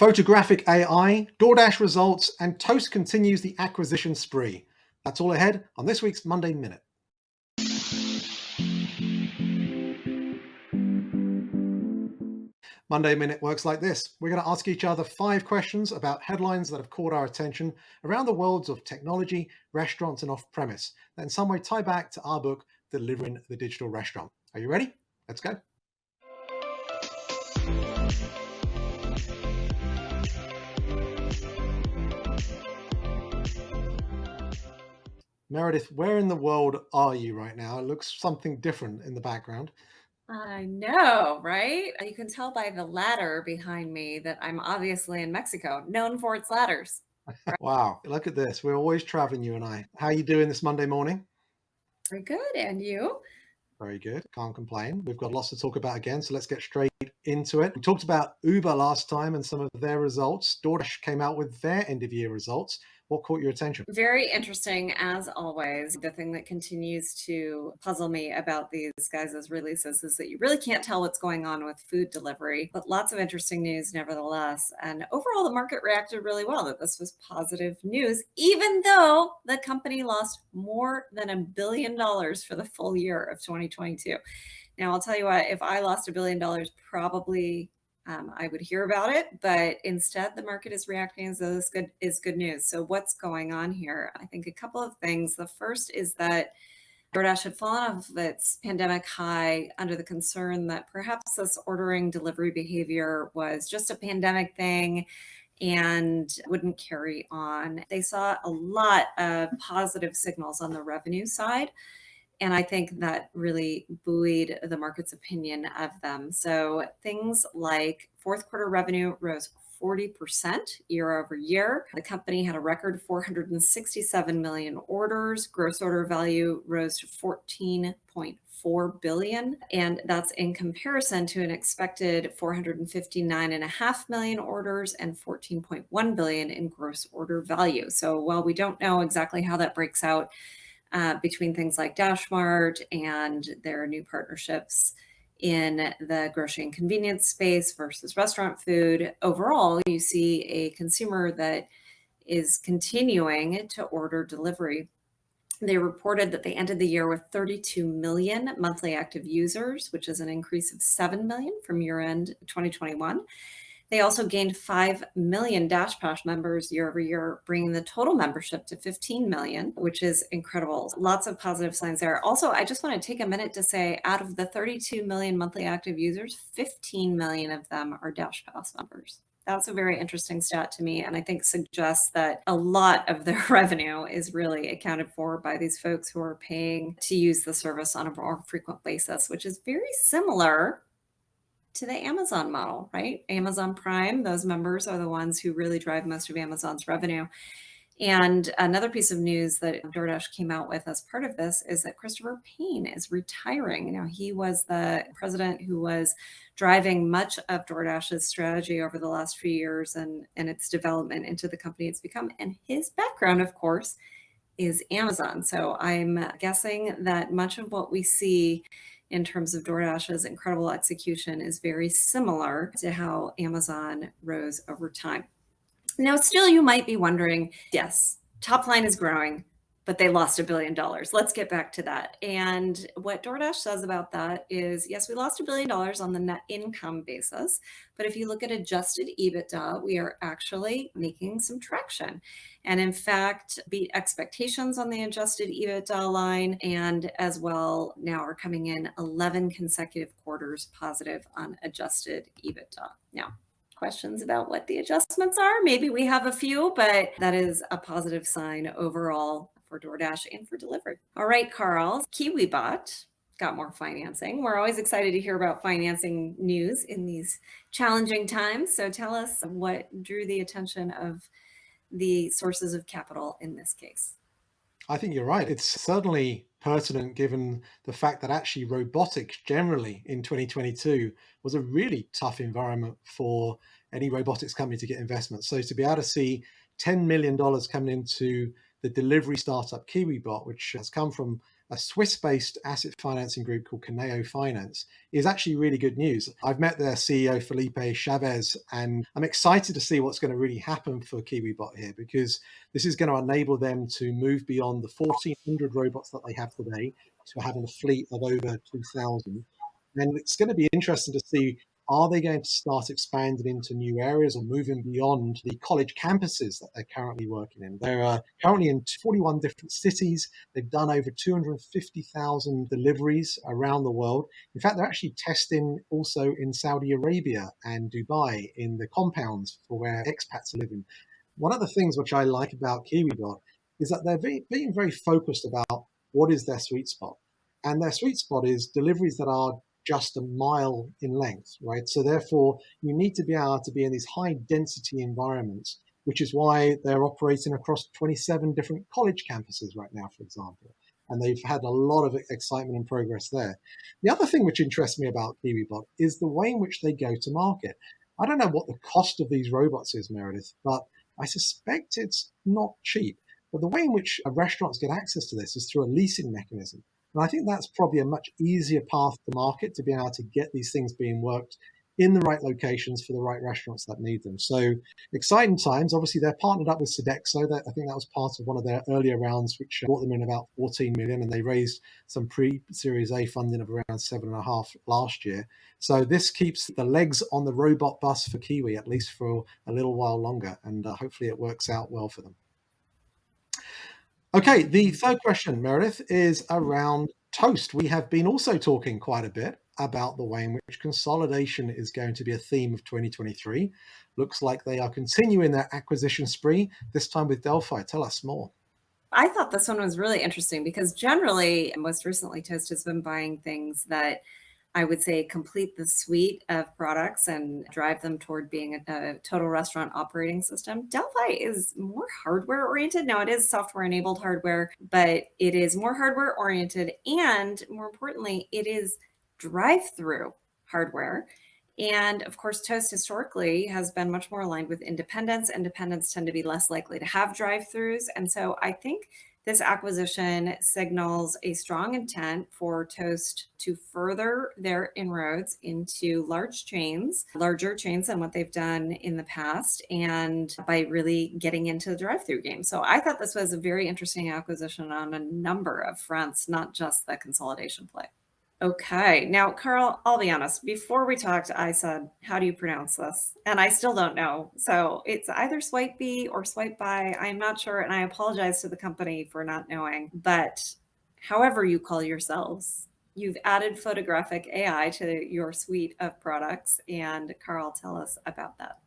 Photographic AI, Doordash results, and Toast continues the acquisition spree. That's all ahead on this week's Monday Minute. Monday Minute works like this. We're going to ask each other 5 questions about headlines that have caught our attention around the worlds of technology, restaurants, and off-premise that in some way tie back to our book, Delivering the Digital Restaurant. Are you ready? Let's go. Meredith, where in the world are you right now? It looks something different in the background. I know, right? You can tell by the ladder behind me that I'm obviously in Mexico, known for its ladders. Wow, look at this. We're always traveling, you and I. How are you doing this Monday morning? Very good. And you? Very good. Can't complain. We've got lots to talk about again, so let's get straight into it. We talked about Uber last time and some of their results. DoorDash came out with their end of year results. What caught your attention? Very interesting, as always. The thing that continues to puzzle me about these guys' releases is that you really can't tell what's going on with food delivery, but lots of interesting news nevertheless. And overall, the market reacted really well that this was positive news, even though the company lost more than $1 billion for the full year of 2022. Now, I'll tell you what, if I lost $1 billion, probably I would hear about it, but instead the market is reacting as though this is good news. So what's going on here? I think a couple of things. The first is that DoorDash had fallen off of its pandemic high under the concern that perhaps this ordering delivery behavior was just a pandemic thing and wouldn't carry on. They saw a lot of positive signals on the revenue side. And I think that really buoyed the market's opinion of them. So things like fourth quarter revenue rose 40% year over year. The company had a record 467 million orders. Gross order value rose to 14.4 billion. And that's in comparison to an expected 459.5 million orders and 14.1 billion in gross order value. So while we don't know exactly how that breaks out, between things like DashMart and their new partnerships in the grocery and convenience space versus restaurant food, overall, you see a consumer that is continuing to order delivery. They reported that they ended the year with 32 million monthly active users, which is an increase of 7 million from year-end 2021. They also gained 5 million DashPass members year over year, bringing the total membership to 15 million, which is incredible. Lots of positive signs there. Also, I just want to take a minute to say out of the 32 million monthly active users, 15 million of them are DashPass members. That's a very interesting stat to me, and I think suggests that a lot of their revenue is really accounted for by these folks who are paying to use the service on a more frequent basis, which is very similar to the Amazon model, right? Amazon Prime, those members are the ones who really drive most of Amazon's revenue. And another piece of news that DoorDash came out with as part of this is that Christopher Payne is retiring. Now, he was the president who was driving much of DoorDash's strategy over the last few years and its development into the company it's become. And his background, of course, is Amazon. So I'm guessing that much of what we see in terms of DoorDash's incredible execution is very similar to how Amazon rose over time. Now, still, you might be wondering, yes, top line is growing, but they lost $1 billion. Let's get back to that. And what DoorDash says about that is, yes, we lost $1 billion on the net income basis, but if you look at adjusted EBITDA, we are actually making some traction. And in fact, beat expectations on the adjusted EBITDA line, and as well now are coming in 11 consecutive quarters positive on adjusted EBITDA. Now, questions about what the adjustments are? Maybe we have a few, but that is a positive sign overall for DoorDash and for delivery. All right, Carl, Kiwibot got more financing. We're always excited to hear about financing news in these challenging times. So tell us what drew the attention of the sources of capital in this case. I think you're right. It's certainly pertinent given the fact that actually robotics generally in 2022 was a really tough environment for any robotics company to get investment. So to be able to see $10 million coming into the delivery startup Kiwibot, which has come from a Swiss-based asset financing group called Caneo Finance is actually really good news. I've met their CEO, Felipe Chavez, and I'm excited to see what's going to really happen for Kiwibot here, because this is going to enable them to move beyond the 1,400 robots that they have today to having a fleet of over 2,000. And it's going to be interesting to see, are they going to start expanding into new areas or moving beyond the college campuses that they're currently working in? They're currently in 41 different cities. They've done over 250,000 deliveries around the world. In fact, they're actually testing also in Saudi Arabia and Dubai in the compounds for where expats are living. One of the things which I like about Kiwibot is that they're being very focused about what is their sweet spot. And their sweet spot is deliveries that are just a mile in length, right? So therefore, you need to be able to be in these high density environments, which is why they're operating across 27 different college campuses right now, for example. And they've had a lot of excitement and progress there. The other thing which interests me about Kiwibot is the way in which they go to market. I don't know what the cost of these robots is, Meredith, but I suspect it's not cheap. But the way in which restaurants get access to this is through a leasing mechanism. And I think that's probably a much easier path to market, to be able to get these things being worked in the right locations for the right restaurants that need them. So exciting times. Obviously, they're partnered up with Sodexo. I think that was part of one of their earlier rounds, which brought them in about 14 million, and they raised some pre-Series A funding of around 7.5 last year. So this keeps the legs on the robot bus for Kiwi, at least for a little while longer, and hopefully it works out well for them. Okay, the third question, Meredith, is around Toast. We have been also talking quite a bit about the way in which consolidation is going to be a theme of 2023. Looks like they are continuing their acquisition spree, this time with Delphi. Tell us more. I thought this one was really interesting because generally, most recently, Toast has been buying things that I would say complete the suite of products and drive them toward being a total restaurant operating system. Delphi is more hardware oriented. Now, it is software enabled hardware, but it is more hardware oriented. And more importantly, it is drive through hardware. And of course, Toast historically has been much more aligned with independents. Independents tend to be less likely to have drive throughs. And so I think this acquisition signals a strong intent for Toast to further their inroads into larger chains than what they've done in the past, and by really getting into the drive-through game. So I thought this was a very interesting acquisition on a number of fronts, not just the consolidation play. Okay. Now, Carl, I'll be honest. Before we talked, I said, how do you pronounce this? And I still don't know. So it's either Swipeby or Swipeby. I'm not sure. And I apologize to the company for not knowing. But however you call yourselves, you've added Photographic AI to your suite of products. And Carl, tell us about that.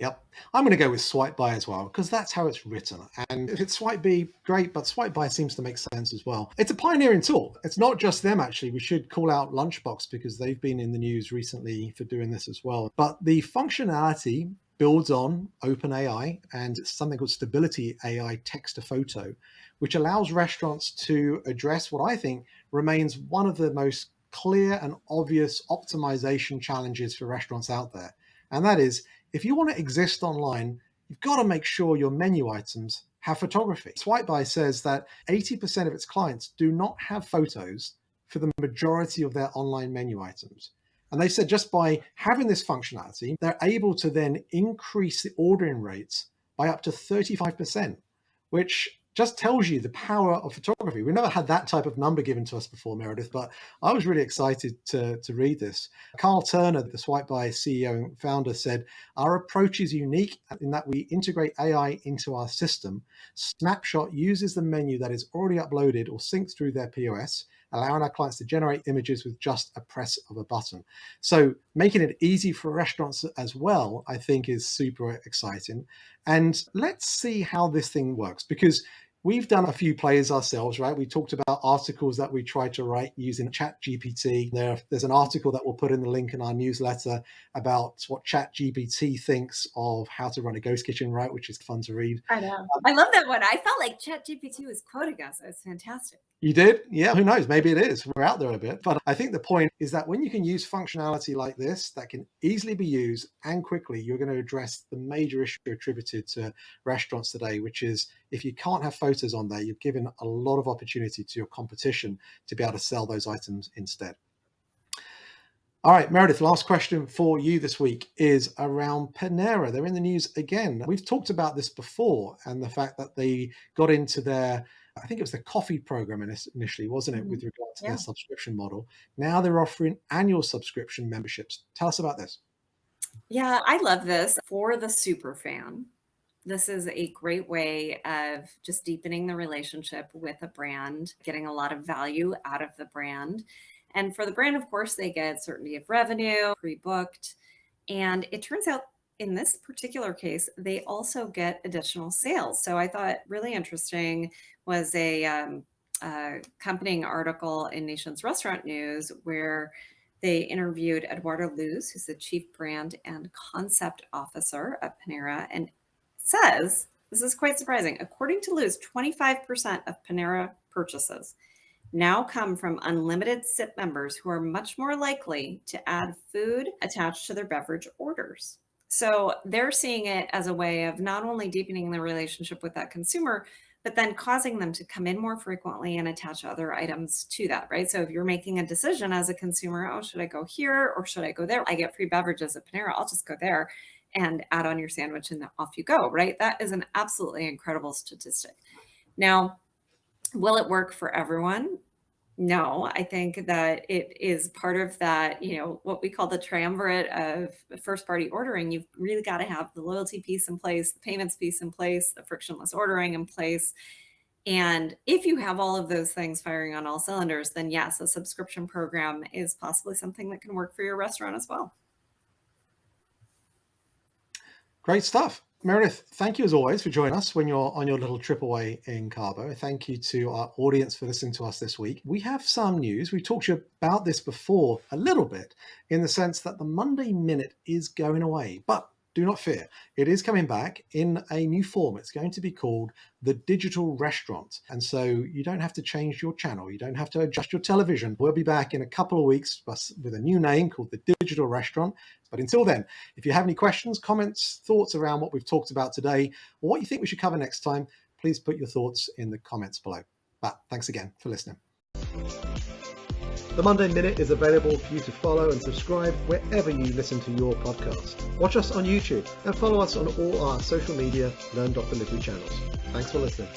Yep. I'm going to go with Swipeby as well, because that's how it's written. And if it's Swipeby, great, but Swipeby seems to make sense as well. It's a pioneering tool. It's not just them, actually. We should call out Lunchbox because they've been in the news recently for doing this as well. But the functionality builds on OpenAI and something called Stability AI text to photo, which allows restaurants to address what I think remains one of the most clear and obvious optimization challenges for restaurants out there. And that is, if you want to exist online, you've got to make sure your menu items have photography. Swipeby says that 80% of its clients do not have photos for the majority of their online menu items. And they said just by having this functionality, they're able to then increase the ordering rates by up to 35%, which just tells you the power of photography. We've never had that type of number given to us before, Meredith, but I was really excited to read this. Carl Turner, the Swipeby CEO and founder, said, our approach is unique in that we integrate AI into our system. Snapshot uses the menu that is already uploaded or synced through their POS, allowing our clients to generate images with just a press of a button. So making it easy for restaurants as well, I think is super exciting. And let's see how this thing works, because we've done a few plays ourselves, right? We talked about articles that we tried to write using ChatGPT. There's an article that we'll put in the link in our newsletter about what ChatGPT thinks of how to run a ghost kitchen, right? Which is fun to read. I know. I love that one. I felt like ChatGPT was quoting us. It was fantastic. You did? Yeah, who knows? Maybe it is. We're out there a bit. But I think the point is that when you can use functionality like this that can easily be used and quickly, you're going to address the major issue attributed to restaurants today, which is if you can't have photos on there, you've given a lot of opportunity to your competition to be able to sell those items instead. All right, Meredith, last question for you this week is around Panera. They're in the news again. We've talked about this before and the fact that they got into their, I think it was the coffee program initially, wasn't it, with regard to their Yeah. subscription model. Now they're offering annual subscription memberships. Tell us about this. Yeah, I love this for the super fan. This is a great way of just deepening the relationship with a brand, getting a lot of value out of the brand. And for the brand, of course, they get certainty of revenue, pre-booked. And it turns out in this particular case, they also get additional sales. So I thought really interesting was a accompanying article in Nation's Restaurant News where they interviewed Eduardo Luz, who's the chief brand and concept officer at Panera, and says, this is quite surprising, according to Luz, 25% of Panera purchases now come from unlimited SIP members who are much more likely to add food attached to their beverage orders. So they're seeing it as a way of not only deepening the relationship with that consumer, but then causing them to come in more frequently and attach other items to that, right? So if you're making a decision as a consumer, oh, should I go here or should I go there? I get free beverages at Panera, I'll just go there and add on your sandwich and off you go, right? That is an absolutely incredible statistic. Now, will it work for everyone? No, I think that it is part of that, what we call the triumvirate of first party ordering. You've really got to have the loyalty piece in place, the payments piece in place, the frictionless ordering in place. And if you have all of those things firing on all cylinders, then yes, a subscription program is possibly something that can work for your restaurant as well. Great stuff. Meredith, thank you as always for joining us when you're on your little trip away in Cabo. Thank you to our audience for listening to us this week. We have some news. We talked to you about this before a little bit in the sense that the Monday Minute is going away, but do not fear. It is coming back in a new form. It's going to be called the Digital Restaurant. And so you don't have to change your channel. You don't have to adjust your television. We'll be back in a couple of weeks with a new name called the Digital Restaurant. But until then, if you have any questions, comments, thoughts around what we've talked about today, or what you think we should cover next time, please put your thoughts in the comments below. But thanks again for listening. The Monday Minute is available for you to follow and subscribe wherever you listen to your podcast. Watch us on YouTube and follow us on all our social media Learn Delivery channels. Thanks for listening.